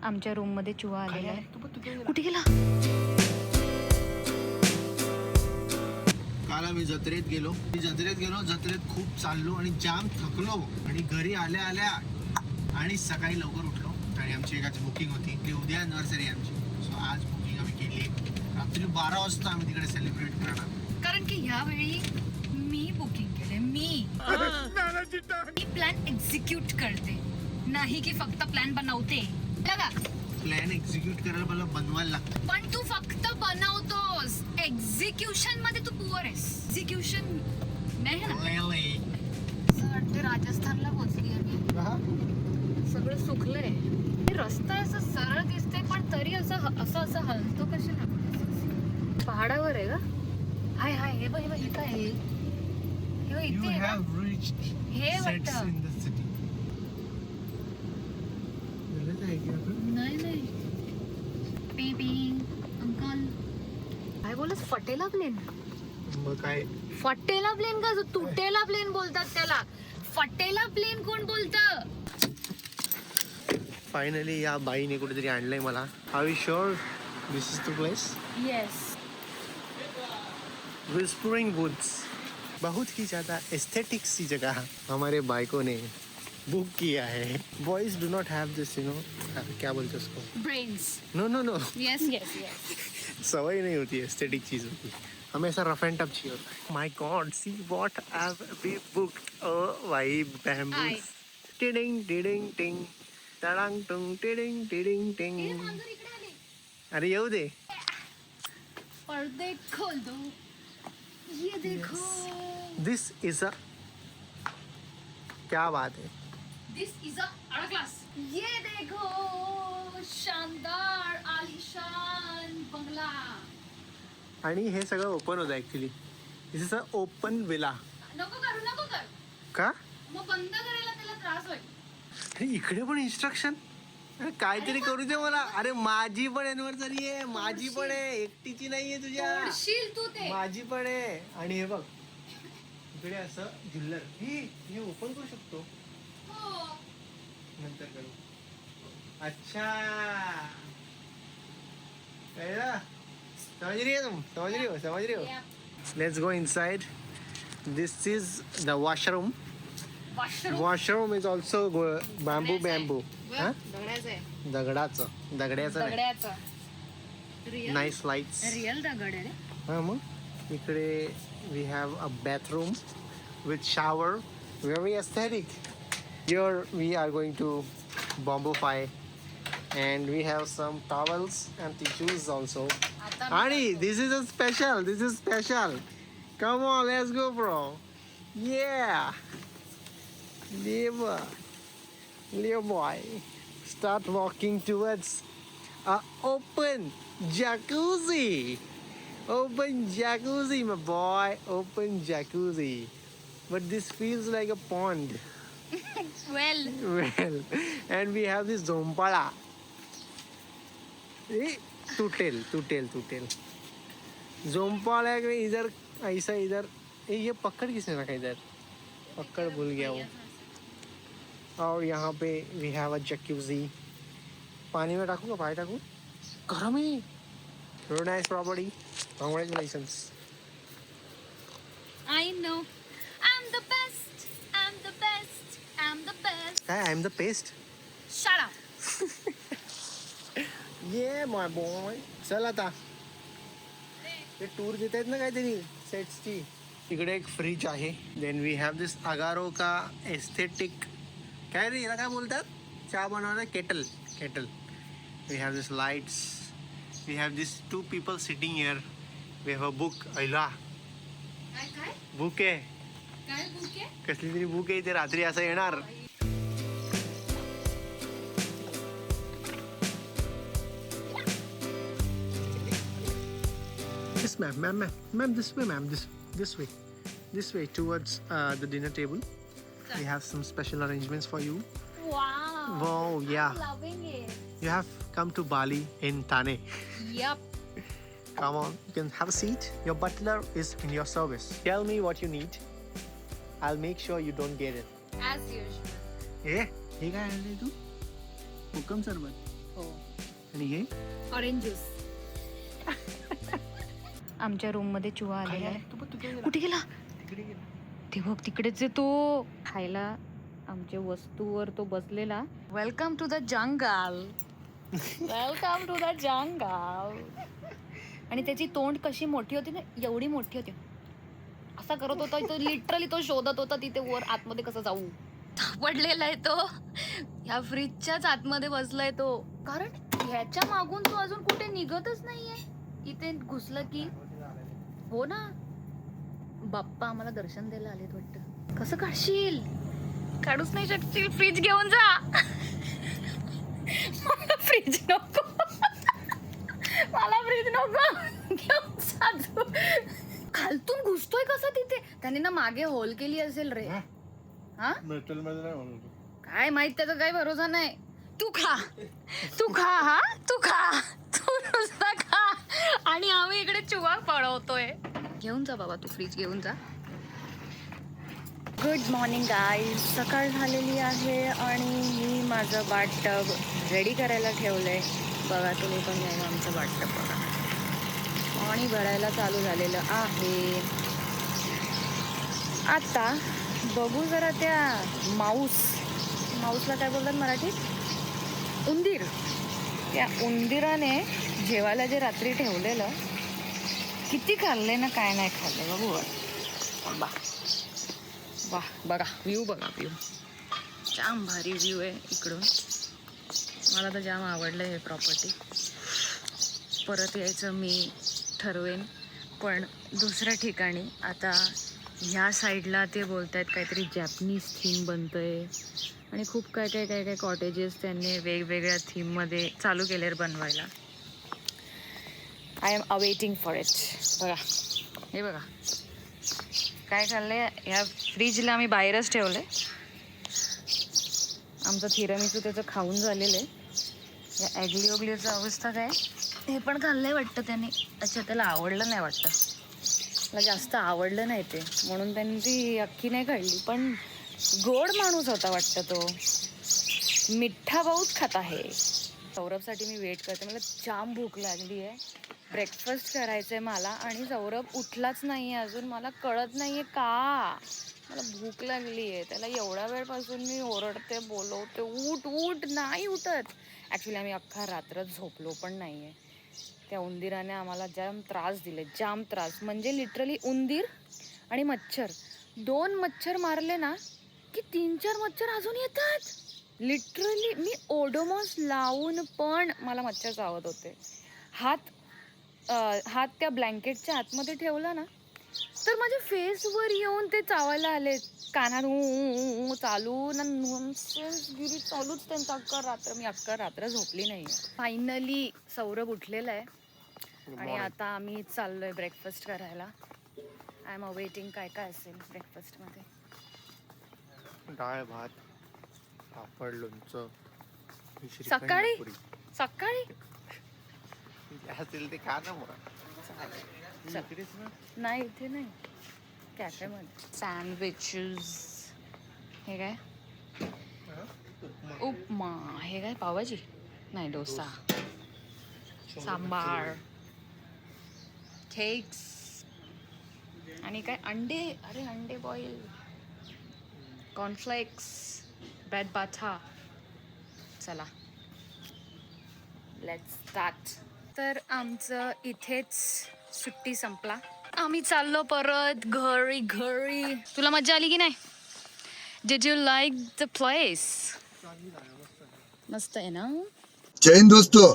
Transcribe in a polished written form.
आमच्या रूम मध्ये चुहा आलेला आहे. कुठे गेला? काल आम्ही जत्रेत गेलो. जत्रेत खूप चाललो आणि जाम थकलो आणि घरी आल्या आल्या आणि सकाळी लवकर उठलो आणि आमची एकाची बुकिंग होती. उद्या अॅनिव्हर्सरी आमची. सो आज बुकिंग आम्ही केली. रात्री 12 वाजता आम्ही तिकडे सेलिब्रेट करणार. कारण की ह्यावेळी मी बुकिंग केले. मी प्लॅन एक्झिक्यूट करते, नाही की फक्त प्लॅन बनवते. बघा, प्लॅन एक्झिक्यूट करायला मला बनवायला लागतं. पण तू फक्त बनवतोस, एक्झिक्युशन मध्ये तू पुअर आहेस. एक्झिक्युशन नाही ना. असं वाटतं राजस्थानला पोहोचली आम्ही. सगळं सुकलंय. रस्ता असं सरळ दिसते पण तरी असं हलतो कशाला? पहाडावर आहे का? हाय हाय, हे बघ हे काय आहे? हे बघ You इथे have reached हे sets वाटतं. in the city. नाही बेबी अंकल काय बोलस? फटेला प्लेन. मग काय? फटेला प्लेन का? तुटेला प्लेन बोलतात त्याला. फटेला प्लेन कोण बोलतं? फायनली या बाईने कुठेतरी आणलंय मला. Are you sure this is the place? Yes. Whispering Woods, बहुत ही ज्यादा एस्थेटिक सी जगह हमारे बाइकों ने बुक किया है. Boys do not have this, you know, क्या बोलते उसको? Brains. No no no, yes yes yes. सवय नहीं होती एस्थेटिक चीजों की. हमें ऐसा रफ एंड टफ चाहिए होता है. My god, see what have we booked. ओ भाई, बैम्बूज. टिडिंग टिडिंग टिंग, तड़ंग टुंग, टिडिंग टिडिंग टिंग. अरे येऊ दे. पर्दे खोल दो. ये देखो. दिस इज अ, क्या बात है. दिस इज अ अड़ा क्लास. ये देखो, शानदार आलिशान बंगला. आणि हे सगळं ओपन होतं actually. This is a open villa. नको कर का? मग बंद करायला त्याला त्रास होईल. अरे इकडे पण इन्स्ट्रक्शन. अरे काहीतरी करू दे मला. अरे माझी पण एनिव्हर्सरी आहे. माझी पण आहे, एकटीची नाहीये तुझ्या. तोडशील तू ते. माझी पण आहे. आणि हे बघ इकडे असं झुल्लर. हे ओपन करू शकतो. हो. नंतर करू. अच्छा, कळलं? समझ रही हो. Let's go inside. This is the washroom. Washroom is also bamboo. दगडाचं नाईस लाईट्स. रिअल दगड आहे. हा, मग इकडे we have a bathroom with shower. Very aesthetic. Here we are going to bamboofy and we have some towels and tissues also. Ani, this is special. Come on, let's go, bro. Yeah, little boy, start walking towards a open jacuzzi, my boy. Open jacuzzi, but this feels like a pond. well, And we have this zompala. टूटेल. जोम्पाला इधर ऐसा इधर. ये पकड़ किसने रखा इधर? पकड़ भूल गया वो. और यहाँ पे वी हैव अ जैक्यूजी. पानी में डाकूंगा, पानी डाकू. गरम है. Very nice property. Congratulations. I know. I'm the best. काय? I am the paste. Shut up. ये माय बॉय. चल आता ते टूर देत आहेत ना काहीतरी सेट्सची. इकडे एक फ्रीज आहे. देन वी हॅव दिस अगारो का एस्थेटिक. काय रे याला काय बोलतात? चहा बनवणार. Kettle. We have this lights. We have this 2 people sitting here. We have a book. ऐला काय बुक आहे. काय बुक आहे? कसली तरी बुक आहे. ते रात्री असं येणार. Yes, ma'am, this way towards the dinner table. We have some special arrangements for you. Wow, yeah. I'm loving it. You have come to Bali in Thane. Yup. Come on, you can have a seat. Your butler is in your service. Tell me what you need. I'll make sure you don't get it. As usual. हे काय आणलंय तू? हुकम सरबत. हो. आणि हे orange juice. आमच्या room मध्ये चुहा आलेला आहे. कुठे गेला? ते बघ तिकडेच आहे तो. खायला आमच्या वस्तूवर तो बसलेला. Welcome to the jungle. Welcome to the jungle. आणि त्याची तोंड कशी मोठी होती ना, एवढी मोठी होती. असा करत होता तो, लिटरली तो शोधत होता तिथे वर आतमध्ये कसं जाऊ. पडलेला आहे तो. ह्या फ्रीजच्याच आतमध्ये बसलाय तो. कारण ह्याच्या मागून तो अजून कुठे निघतच नाहीये. इथे घुसलं की हो ना. बाप्पा आम्हाला दर्शन द्यायला आलेत वाटतं. कसं काढशील? काढूच नाही शकशील. फ्रीज घेऊन जा. मला फ्रीज नको. मला फ्रीज नको. घेऊन जा तू. खालतून घुसतोय कसा तिथे? त्याने ना मागे होल केली असेल रे. हा मेटल मध्ये नाही. काय माहित, त्याचा काही भरोसा नाही. तू खा. तू खा. हा तू खा. तू नुसता खा. आणि आम्ही इकडे चुहा पळवतोय. घेऊन जा बाबा, तू फ्रीज घेऊन जा. Good morning guys. सकाळ झालेली आहे आणि मी माझं बाथटब रेडी करायला ठेवलंय. बघा तुम्ही पण बघा आमचं बाथटब बघा. पाणी भरायला चालू झालेलं आहे. आता बघू जरा त्या माऊसला काय बोलतात मराठीत? उंदीर. त्या उंदिराने जेवायला जे रात्री ठेवलेलं किती खाल्ले ना काय नाही खाल्ले. बघू बा. वाह बघा व्ह्यू. बघा व्ह्यू. जाम भारी व्ह्यू आहे इकडून. मला तर जाम आवडलं हे प्रॉपर्टी. परत यायचं मी ठरवेन, पण दुसऱ्या ठिकाणी. आता ह्या साईडला ते बोलत आहेत काहीतरी जॅपनीज थीम बनतंय आणि खूप काय कॉटेजेस त्यांनी वेगवेगळ्या थीममध्ये चालू केले बनवायला. I am awaiting for it. बघा हे बघा काय खाल्लंय. ह्या फ्रीजला आम्ही बाहेरच ठेवलंय. आमचं थिरमिसू त्याचं खाऊन झालेलं आहे. या ॲग्ली ओग्लीचं अवस्था काय, हे पण खाल्लंय वाटतं त्याने. अच्छा त्याला आवडलं नाही वाटतं. मला जास्त आवडलं नाही ते, म्हणून त्यांनी ती अख्खी नाही काढली. पण गोड माणूस होता वाटतं तो. मिठ्ठा बहुत खात आहे. सौरभसाठी मी वेट करते. मला जाम भूक लागली आहे. ब्रेकफास्ट करायचं आहे मला. आणि सौरभ उठलाच नाही आहे अजून. मला कळत नाही आहे का. मला भूक लागली आहे. त्याला एवढ्या वेळपासून मी ओरडते, बोलवते, उठ उठ, नाही उठत. ॲक्च्युली आम्ही अख्खा रात्र झोपलो पण नाही आहे. त्या उंदिराने आम्हाला जाम त्रास दिले. जाम त्रास म्हणजे लिटरली उंदीर आणि मच्छर. 2 मच्छर मारले ना की 3-4 मच्छर अजून येतात. लिटरली मी ओडोमॉस लावून पण मला मच्छर चावत होते. हात त्या ब्लँकेटच्या आतमध्ये ठेवला ना तर माझ्या फेसवर येऊन ते चावायला आले. कानात चालू ना गिरी चालूच त्यांचा अख्खा रात्र. मी अख्खा रात्र झोपली नाही. फायनली सौरभ उठलेला आहे आणि आता आम्ही चाललोय ब्रेकफास्ट करायला. आय एम अवेटिंग काय काय असेल ब्रेकफास्टमध्ये. डाळ भात, पापड, लोणचं. सकाळी असेल ते खा ना. नाही इथे नाही, कॅफेमध्ये. सँडविचेस. हे काय? उपमा. हे काय पावभाजी? नाही डोसा. सांबार. केक्स. आणि काय अंडे. अरे अंडे बॉईल. कॉर्नफ्लेक्स. Bread butter. चला लेट्स स्टार्ट. तर आमचं इथेच सुट्टी संपला. आम्ही चाललो परत घरी. तुला मजा आली की नाही? Did you like the place? मस्त आहे ना. जय हिंद दोस्तों.